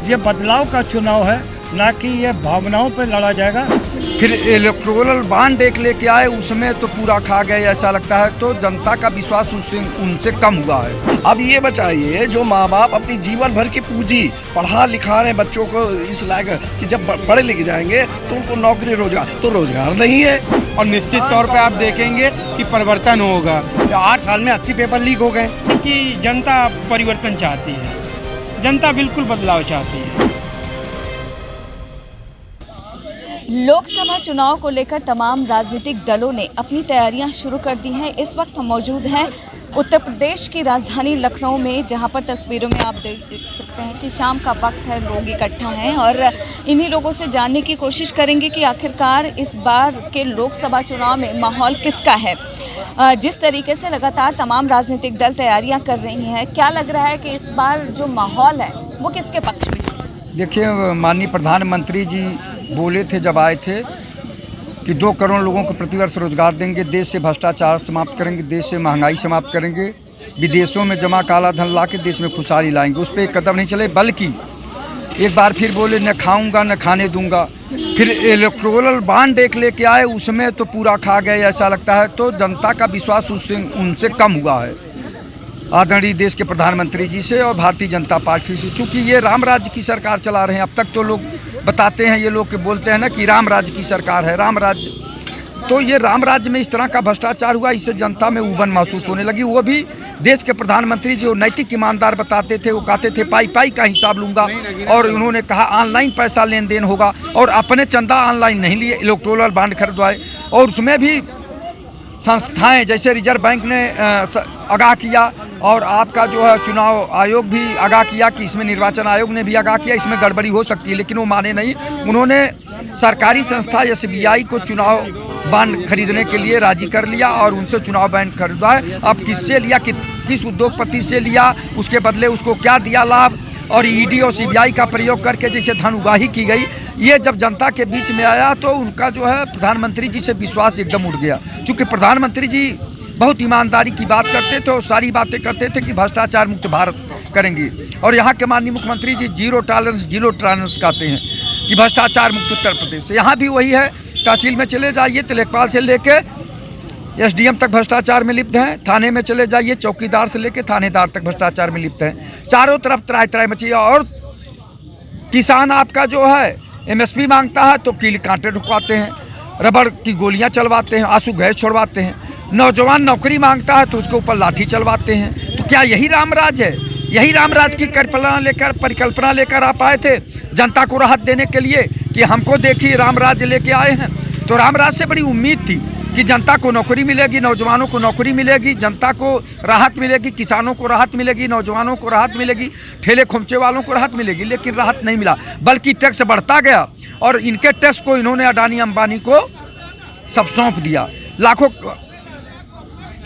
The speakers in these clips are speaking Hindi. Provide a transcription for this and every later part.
ये बदलाव का चुनाव है, ना कि ये भावनाओं पे लड़ा जाएगा। फिर इलेक्टोरल बॉन्ड एक लेके आए, उसमें तो पूरा खा गए ऐसा लगता है, तो जनता का विश्वास उनसे कम हुआ है। अब ये बताइए, जो माँ बाप अपनी जीवन भर की पूंजी पढ़ा लिखा रहे बच्चों को इस लायक कि जब पढ़े लिख जाएंगे तो उनको नौकरी रोजगार तो रोजगार नहीं है। और निश्चित तौर पे आप देखेंगे कि परिवर्तन होगा। 8 साल में 80 पेपर लीक हो गए। कि जनता परिवर्तन चाहती है, जनता बिल्कुल बदलाव चाहती है। लोकसभा चुनाव को लेकर तमाम राजनीतिक दलों ने अपनी तैयारियां शुरू कर दी हैं। इस वक्त हम मौजूद हैं उत्तर प्रदेश की राजधानी लखनऊ में, जहां पर तस्वीरों में आप देख सकते हैं कि शाम का वक्त है, लोग इकट्ठा हैं और इन्हीं लोगों से जानने की कोशिश करेंगे कि आखिरकार इस बार के लोकसभा चुनाव में माहौल किसका है। जिस तरीके से लगातार तमाम राजनीतिक दल तैयारियां कर रही हैं, क्या लग रहा है कि इस बार जो माहौल है वो किसके पक्ष में है? देखिए, माननीय प्रधानमंत्री जी बोले थे जब आए थे कि 2 करोड़ लोगों को प्रतिवर्ष रोजगार देंगे, देश से भ्रष्टाचार समाप्त करेंगे, देश से महंगाई समाप्त करेंगे, विदेशों में जमा काला धन ला के देश में खुशहाली लाएंगे। उस पर एक कदम नहीं चले, बल्कि एक बार फिर बोले न खाऊंगा न खाने दूंगा। फिर इलेक्टोरल बॉन्ड एक लेके आए, उसमें तो पूरा खा गए ऐसा लगता है, तो जनता का विश्वास उनसे कम हुआ है आदरणीय देश के प्रधानमंत्री जी से और भारतीय जनता पार्टी से। चूँकि ये राम राज्य की सरकार चला रहे हैं। अब तक तो लोग बताते हैं, ये लोग के बोलते हैं ना कि राम राज्य की सरकार है, राम राज्य। तो ये राम राज्य में इस तरह का भ्रष्टाचार हुआ, इससे जनता में उबन महसूस होने लगी। वो भी देश के प्रधानमंत्री जो नैतिक ईमानदार बताते थे, वो कहते थे पाई पाई का हिसाब लूंगा, और उन्होंने कहा ऑनलाइन पैसा लेन देन होगा, और अपने चंदा ऑनलाइन नहीं लिए, इलेक्टोरल बॉन्ड खरीदवाए। और उसमें भी संस्थाएं जैसे रिजर्व बैंक ने आगाह किया, और आपका जो है चुनाव आयोग भी आगाह किया कि इसमें, निर्वाचन आयोग ने भी आगाह किया इसमें गड़बड़ी हो सकती है, लेकिन वो माने नहीं। उन्होंने सरकारी संस्था SBI को चुनाव बॉन्ड खरीदने के लिए राजी कर लिया और उनसे चुनाव बॉन्ड खरीदा है। अब किससे लिया, किस उद्योगपति से लिया, उसके बदले उसको क्या दिया लाभ, और ED और CBI का प्रयोग करके जैसे धन उगाही की गई, ये जब जनता के बीच में आया तो उनका जो है प्रधानमंत्री जी से विश्वास एकदम उठ गया। चूँकि प्रधानमंत्री जी बहुत ईमानदारी की बात करते थे और सारी बातें करते थे कि भ्रष्टाचार मुक्त भारत करेंगे, और यहाँ के माननीय मुख्यमंत्री जी जीरो टॉलरेंस कहते हैं कि भ्रष्टाचार मुक्त उत्तर प्रदेश। यहाँ भी वही है, तहसील में चले जाइए तो लेखपाल से लेके SDM तक भ्रष्टाचार में लिप्त हैं, थाने में चले जाइए चौकीदार से लेके थानेदार तक भ्रष्टाचार में लिप्त हैं। चारों तरफ त्राय त्राय मची है। और किसान आपका जो है MSP मांगता है तो कील कांटे ढुकवाते हैं, रबड़ की गोलियां चलवाते हैं, आंसू गैस छोड़वाते हैं। नौजवान नौकरी मांगता है तो उसके ऊपर लाठी चलवाते हैं। तो क्या यही रामराज है? यही रामराज की परिकल्पना लेकर आप आए थे जनता को राहत देने के लिए कि हमको देखिए रामराज लेके आए हैं? तो रामराज से बड़ी उम्मीद थी कि जनता को नौकरी मिलेगी, नौजवानों को नौकरी मिलेगी, जनता को राहत मिलेगी, किसानों को राहत मिलेगी, नौजवानों को राहत मिलेगी, ठेले खोमचे वालों को राहत मिलेगी। लेकिन राहत नहीं मिला, बल्कि टैक्स बढ़ता गया, और इनके टैक्स को इन्होंने अडानी अंबानी को सब सौंप दिया। लाखों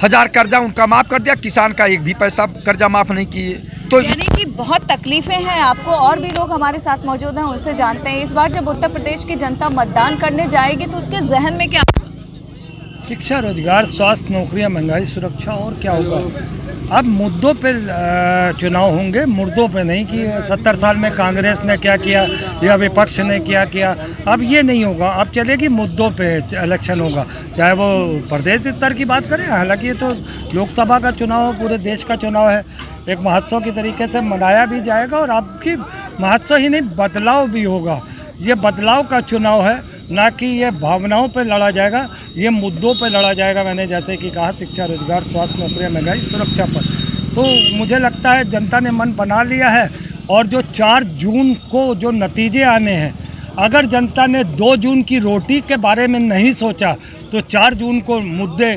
हजार कर्जा उनका माफ कर दिया, किसान का एक भी पैसा कर्जा माफ नहीं किए। तो यानी कि बहुत तकलीफें हैं आपको। और भी लोग हमारे साथ मौजूद हैं, उनसे जानते हैं इस बार जब उत्तर प्रदेश की जनता मतदान करने जाएगी तो उसके जहन में क्या? शिक्षा, रोजगार, स्वास्थ्य, नौकरियां, महंगाई, सुरक्षा, और क्या होगा। अब मुद्दों पर चुनाव होंगे, मुर्दों पे नहीं कि 70 साल में कांग्रेस ने क्या किया या विपक्ष ने क्या किया। अब ये नहीं होगा, अब चलेगी मुद्दों पे इलेक्शन होगा, चाहे वो प्रदेश स्तर की बात करें। हालांकि ये तो लोकसभा का चुनाव पूरे देश का चुनाव है, एक महोत्सव की तरीके से मनाया भी जाएगा, और आपकी महोत्सव ही नहीं बदलाव भी होगा। ये बदलाव का चुनाव है, ना कि ये भावनाओं पर लड़ा जाएगा, ये मुद्दों पर लड़ा जाएगा। मैंने जैसे कि कहा, शिक्षा, रोजगार, स्वास्थ्य, नौकरियां, महंगाई, सुरक्षा पर। तो मुझे लगता है जनता ने मन बना लिया है, और जो 4 जून को जो नतीजे आने हैं, अगर जनता ने 2 जून की रोटी के बारे में नहीं सोचा तो 4 जून को मुद्दे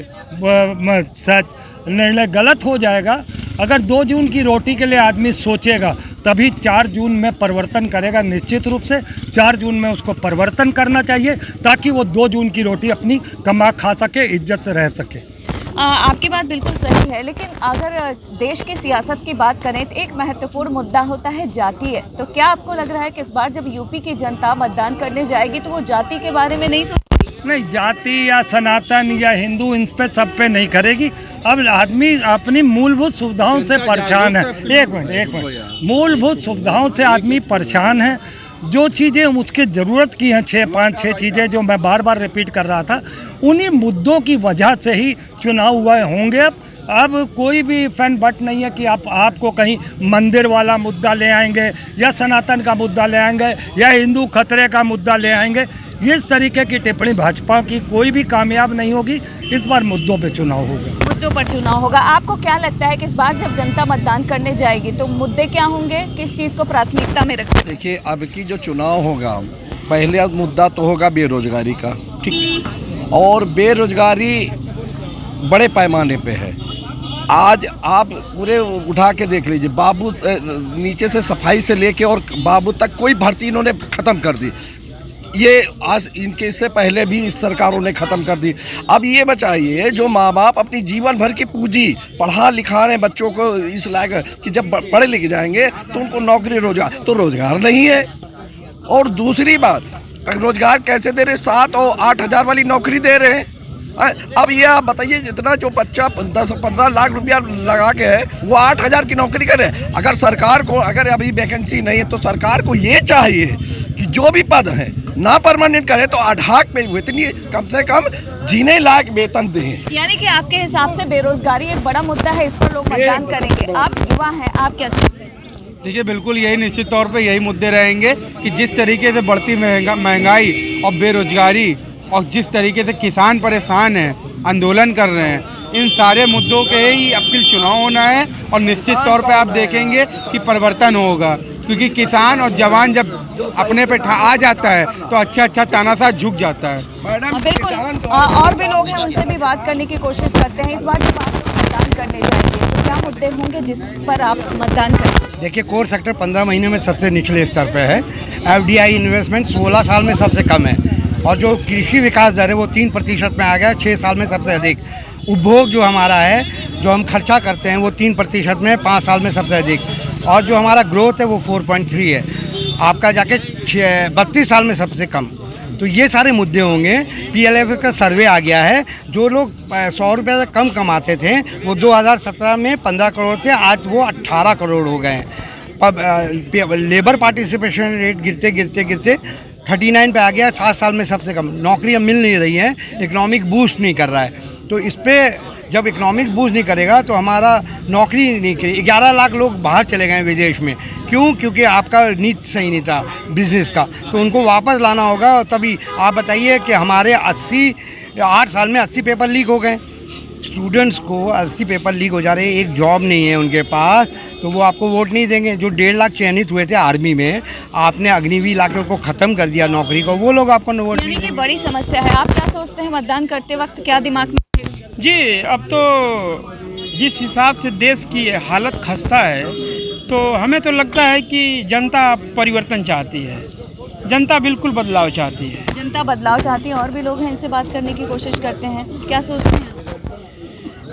निर्णय गलत हो जाएगा। अगर 2 जून की रोटी के लिए आदमी सोचेगा तभी 4 जून में परिवर्तन करेगा। निश्चित रूप से 4 जून में उसको परिवर्तन करना चाहिए, ताकि वो 2 जून की रोटी अपनी कमा खा सके, इज्जत से रह सके। आपकी बात बिल्कुल सही है, लेकिन अगर देश की सियासत की बात करें तो एक महत्वपूर्ण मुद्दा होता है जातीय। तो क्या आपको लग रहा है कि इस बार जब यूपी की जनता मतदान करने जाएगी तो वो जाति के बारे में नहीं सोचेगी? नहीं, जाति या सनातन या हिंदू इन पे सब पे नहीं करेगी। अब आदमी अपनी मूलभूत सुविधाओं से परेशान है। एक मिनट, मूलभूत सुविधाओं से आदमी परेशान है। जो चीज़ें उसके ज़रूरत की हैं, 5-6 चीज़ें जो मैं बार बार रिपीट कर रहा था, उन्हीं मुद्दों की वजह से ही चुनाव हुए होंगे। अब कोई भी फैन बट नहीं है कि आपको कहीं मंदिर वाला मुद्दा ले आएंगे या सनातन का मुद्दा ले आएंगे या हिंदू खतरे का मुद्दा ले आएंगे। इस तरीके की टिप्पणी भाजपा की कोई भी कामयाब नहीं होगी। इस बार मुद्दों पे चुनाव होगा। मुद्दों पर चुनाव होगा। आपको क्या लगता है कि इस बार जब जनता मतदान करने जाएगी तो मुद्दे क्या होंगे, किस चीज़ को प्राथमिकता में रखें? देखिए, अब की जो चुनाव होगा, पहले मुद्दा तो होगा बेरोजगारी का, ठीक, और बेरोजगारी बड़े पैमाने पे है। आज आप पूरे उठा के देख लीजिए, बाबू नीचे से सफाई से लेके और बाबू तक कोई भर्ती इन्होंने ख़त्म कर दी। ये आज इनके से पहले भी इस सरकारों ने ख़त्म कर दी। अब ये बताइए, जो माँ बाप अपनी जीवन भर की पूंजी पढ़ा लिखा रहे बच्चों को इस लायक कि जब पढ़े लिख जाएंगे तो उनको नौकरी रोजगार, तो रोजगार नहीं है। और दूसरी बात, रोजगार कैसे दे रहे? 7 और 8 हज़ार वाली नौकरी दे रहे हैं। अब ये आप बताइए, जितना जो बच्चा 10-15 लाख रुपया लगा के है वो 8 हज़ार की नौकरी करे। अगर सरकार को, अगर अभी वैकेंसी नहीं है तो सरकार को ये चाहिए कि जो भी पद है ना परमानेंट करे तो अढ़ाक पे इतनी कम से कम जीने लायक वेतन दें। यानी कि आपके हिसाब से बेरोजगारी एक बड़ा मुद्दा है, इस पर लोग मतदान करेंगे। आप युवा हैं, आप क्या सोचते हैं? देखिए, बिल्कुल यही निश्चित तौर पे यही मुद्दे रहेंगे कि जिस तरीके से बढ़ती महंगाई और बेरोजगारी और जिस तरीके से किसान परेशान हैं, आंदोलन कर रहे हैं, इन सारे मुद्दों के ही अब की चुनाव होना है। और निश्चित तौर पे आप देखेंगे कि परिवर्तन होगा, क्योंकि किसान और जवान जब अपने पे आ जाता है तो अच्छा तानाशाह झुक जाता है। बिल्कुल, और भी लोग हैं, उनसे भी बात करने की कोशिश करते हैं। इस बार जब आप मतदान करने जाएंगे तो क्या मुद्दे होंगे जिस पर आप मतदान करेंगे? देखिए, कोर सेक्टर 15 महीने में सबसे निचले स्तर पे है। FDI इन्वेस्टमेंट 16 साल में सबसे कम है, और जो कृषि विकास दर है वो 3% में आ गया, 6 साल में सबसे अधिक। उपभोग जो हमारा है, जो हम खर्चा करते हैं, वो 3% में 5 साल में सबसे अधिक, और जो हमारा ग्रोथ है वो 4.3 है, आपका जाके 32 साल में सबसे कम। तो ये सारे मुद्दे होंगे। PLF का सर्वे आ गया है, जो लोग 100 रुपये से कम कमाते थे वो 2017 में 15 करोड़ थे, आज वो 18 करोड़ हो गए हैं। लेबर पार्टिसिपेशन रेट गिरते गिरते गिरते 39 पे आ गया, 7 साल में सबसे कम। नौकरियां मिल नहीं रही हैं, इकोनॉमिक बूस्ट नहीं कर रहा है। तो इस पर जब इकोनॉमिक बूस्ट नहीं करेगा तो हमारा नौकरी नहीं करेगी। 11 लाख लोग बाहर चले गए विदेश में, क्यों? क्योंकि आपका नीति सही नहीं था बिजनेस का, तो उनको वापस लाना होगा। और तभी आप बताइए कि हमारे 8 साल में 80 पेपर लीक हो गए। स्टूडेंट्स को 80 पेपर लीक हो जा रहे हैं, एक जॉब नहीं है उनके पास, तो वो आपको वोट नहीं देंगे। जो 1.5 लाख चयनित हुए थे आर्मी में, आपने अग्निवीर लाके को ख़त्म कर दिया नौकरी को, वो लोग आपको वोट नहीं देंगे। बड़ी समस्या है। आप क्या सोचते हैं मतदान करते वक्त क्या दिमाग में? जी, अब तो जिस हिसाब से देश की हालत खस्ता है, तो हमें तो लगता है कि जनता परिवर्तन चाहती है, जनता बिल्कुल बदलाव चाहती है। जनता बदलाव चाहती है। और भी लोग हैं, इनसे बात करने की कोशिश करते हैं। क्या सोचते हैं?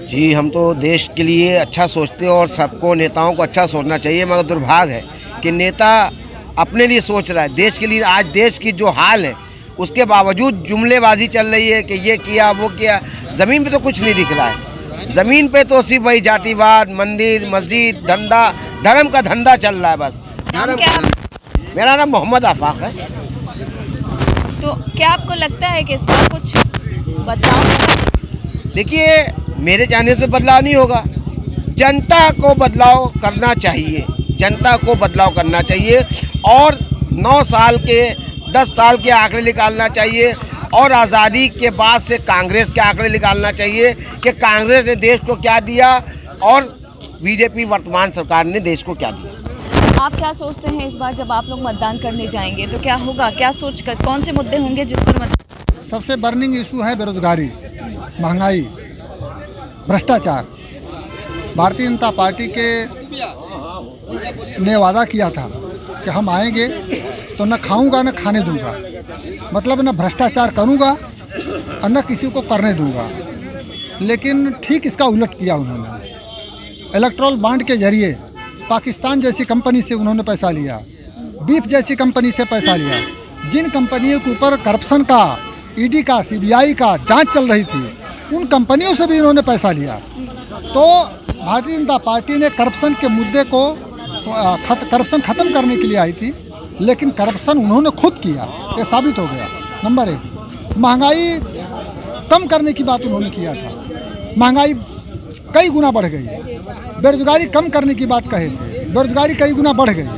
जी, हम तो देश के लिए अच्छा सोचते हैं और सबको, नेताओं को अच्छा सोचना चाहिए, मगर दुर्भाग्य है कि नेता अपने लिए सोच रहा है, देश के लिए। आज देश की जो हाल है उसके बावजूद जुमलेबाजी चल रही है कि ये किया वो किया, ज़मीन पे तो कुछ नहीं दिख रहा है। ज़मीन पे तो सिर्फ वही जातिवाद, मंदिर मस्जिद, धंधा, धर्म का धंधा चल रहा है बस। नाम क्या है? मेरा नाम मोहम्मद आफाक है। तो क्या आपको लगता है कि इस बार कुछ बदलाव होगा? देखिए, मेरे चाहने से बदलाव नहीं होगा, जनता को बदलाव करना चाहिए, जनता को बदलाव करना चाहिए। और 9 साल के 10 साल के आंकड़े निकालना चाहिए, और आज़ादी के बाद से कांग्रेस के आंकड़े निकालना चाहिए कि कांग्रेस ने देश को क्या दिया और बीजेपी वर्तमान सरकार ने देश को क्या दिया। आप क्या सोचते हैं इस बार जब आप लोग मतदान करने जाएंगे तो क्या होगा? क्या सोचकर कौन से मुद्दे होंगे जिस पर सबसे बर्निंग इशू है बेरोजगारी, महंगाई, भ्रष्टाचार। भारतीय जनता पार्टी के ने वादा किया था कि हम आएंगे तो न खाऊंगा न खाने दूंगा, मतलब न भ्रष्टाचार करूंगा और न किसी को करने दूंगा। लेकिन ठीक इसका उलट किया उन्होंने। इलेक्ट्रल बॉन्ड के जरिए पाकिस्तान जैसी कंपनी से उन्होंने पैसा लिया, बीफ जैसी कंपनी से पैसा लिया। जिन कंपनियों के ऊपर करप्शन का, ईडी का, सीबीआई का जांच चल रही थी, उन कंपनियों से भी इन्होंने पैसा लिया। तो भारतीय जनता पार्टी ने करप्शन के मुद्दे को करप्शन ख़त्म करने के लिए आई थी, लेकिन करप्शन उन्होंने खुद किया, ये साबित हो गया। नंबर 1, महंगाई कम करने की बात उन्होंने किया था, महंगाई कई गुना बढ़ गई। बेरोजगारी कम करने की बात कहे थे, बेरोजगारी कई गुना बढ़ गई।